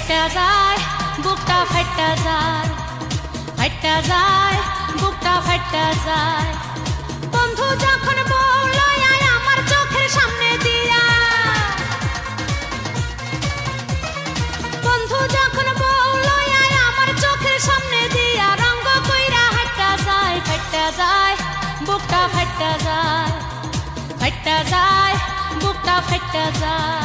ফাইটা যায় বুকটা ফাইটা যায়, ফাইটা যায় বুকটা ফাইটা যায়। বন্ধু যখন বলল আয় আমার চোখের সামনে দিয়া, বন্ধু যখন বলল আয় আমার চোখের সামনে দিয়া, রঙ্গ কইরা হাইটা যায়, ফাইটা যায় বুকটা ফাইটা যায়, ফাইটা যায় বুকটা ফাইটা যায়।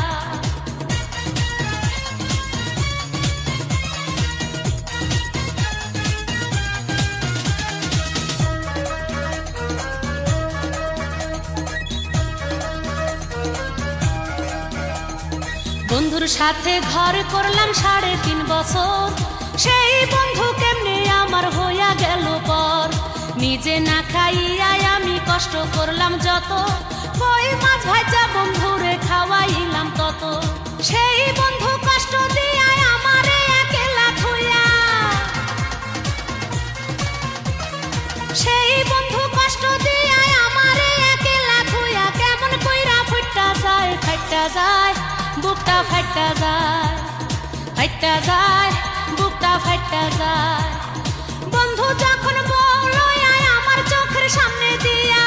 বন্ধুর সাথে ঘর করলাম 3.5 বছর, সেই বন্ধু কেমনে আমার হইয়া গেল পর। নিজে না খাইয়াই আমি কষ্ট করলাম যত, কই মাছ ভাজা বন্ধুরে খাওয়াইলাম তত। সেই বন্ধু কষ্ট দিয়া আমারে একলা থুইয়া, সেই বন্ধু কষ্ট দিয়া আমারে একলা থুইয়া, কেমন কইরা ফুটটা যায় ফাইটা যায় বুকটা ফাইটা যায়, ফাইটা যায় বুকটা ফাইটা যায়। বন্ধু যখন বলল আয় আমার চোখের সামনে দিয়া,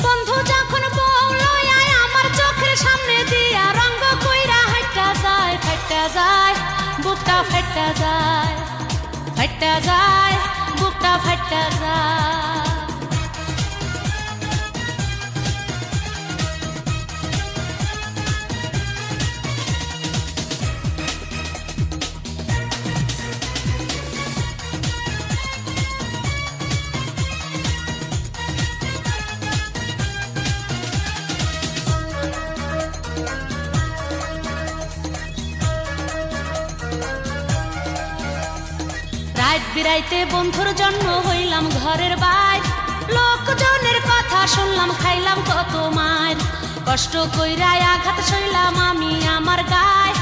বন্ধু যখন বলল আয় আমার চোখের সামনে দিয়া, রঙ্গ কইরা হাইটা যায়, ফাইটা যায় বুকটা ফাইটা যায়, ফাইটা যায় বুকটা ফাইটা যায়। রাত বিরাইতে বন্ধুর জন্য হইলাম ঘরের বাইর, লোকজনের কথা শুনলাম খাইলাম কত মার। কষ্ট কইরাই আঘাত সইলাম আমি আমার গায়,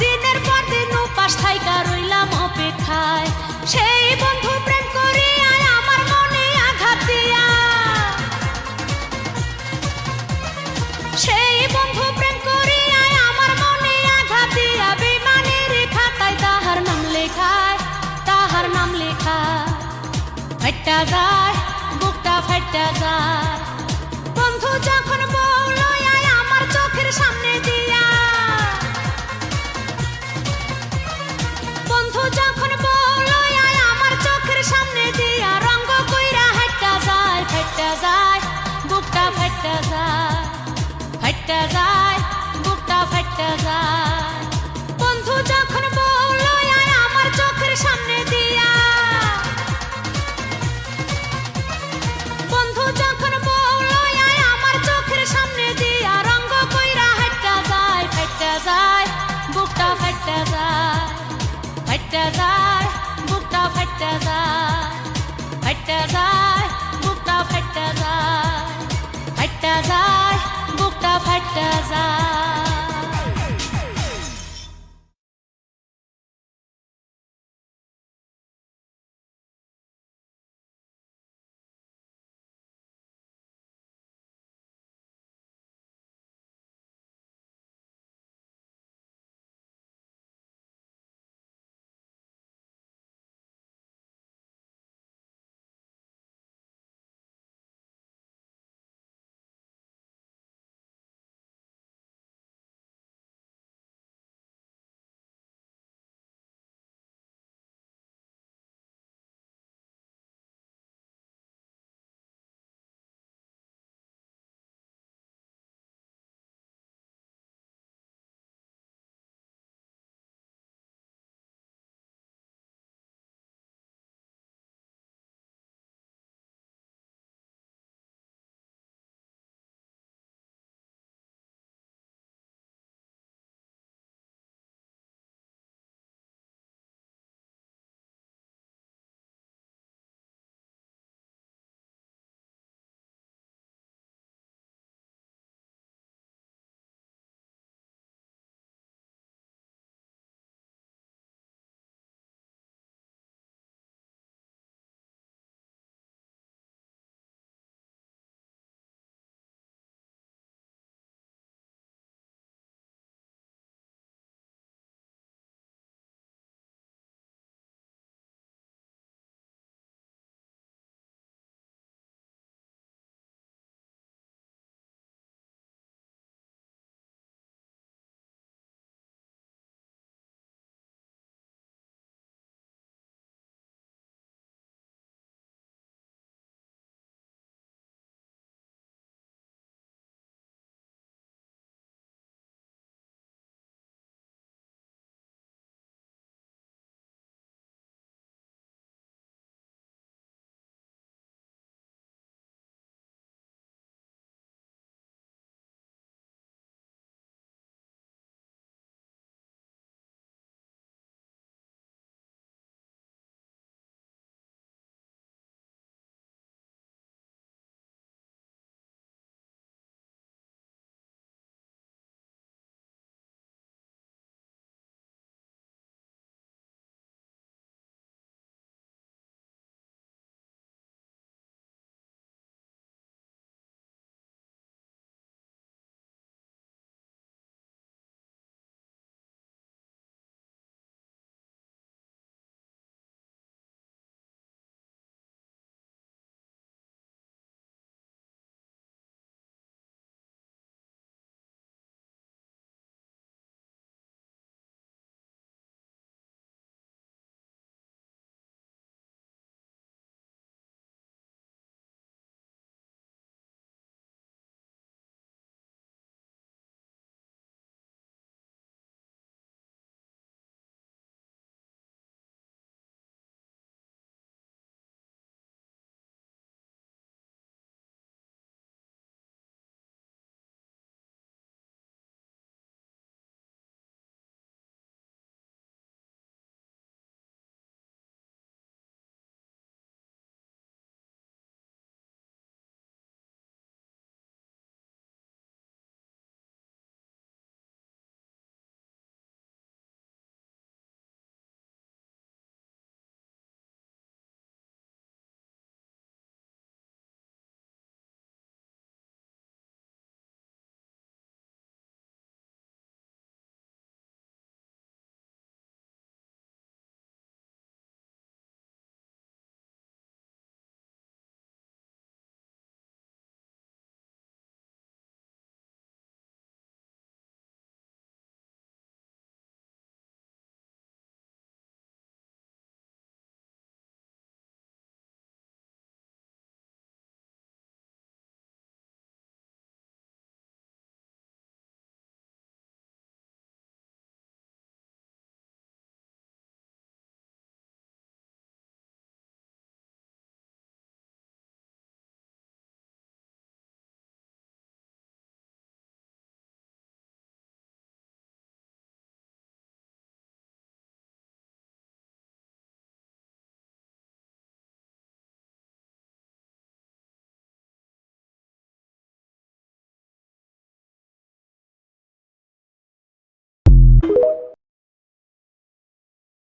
দিনের পর দিন উপাস থাইকা রইলাম অপেক্ষায়। সেই বন্ধু প্রেম করিয়া আমার মনে আঘাত দিয়া, সেই বন্ধু প্রেম করিয়া আমার মনে আঘাত দিয়া, বেমানের খাতায় তাহার নাম লেখায়, তাহার নাম লেখা। ফাইটা যায় বুকটা ফাইটা যায়। বন্ধু যখন বলল আয় আমার চোখের সামনে দিয়া, বন্ধু যখন বলল আয় আমার চোখের সামনে দিয়া, রঙ্গ কইরা হাইটা যায়, ফাইটা যায় বুকটা ফাইটা যায়, ফাইটা যায় বুকটা ফাইটা যায়। বন্ধু যখন বলল আয় আমার চোখের সামনে দিয়া, বন্ধু যখন বলল আয় আমার চোখের সামনে দিয়া, রঙ্গ কইরা হাইটা যায়, ফাইটা যায় বুকটা ফাইটা যায়, ফাইটা যায় বুকটা ফাইটা যায়, ফাইটা যায় বুকটা ফাইটা যায়, ফাইটা যায় বুকটা ফাইটা যায়।